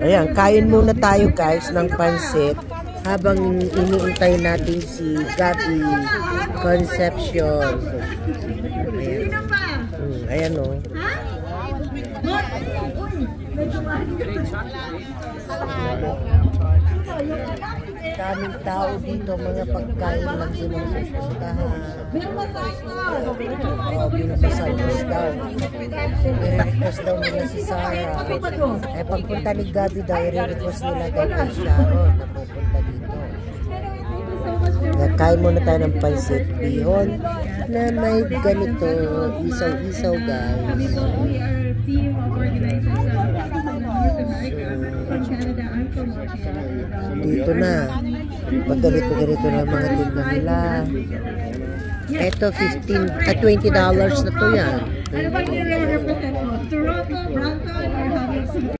Ayan, kain muna tayo guys ng pansit habang iniintay natin si Gabby Concepcion. Ayan o. Daming tao dito, mga pagkain lang din ang susundahan. Binapasagos daw. I-request daw nila si Sarah. Eh pagpunta ni Gabby daw, i-request nila daw kay Sharon na pupunta dito. Kain muna tayo ng pansit bihon na may ganito, isaw-isaw guys. Dito na. Paggalito-galito na mga tinda nila. Ito $20 na to yan. Ano ba nire-represent mo? Toronto, Brampton,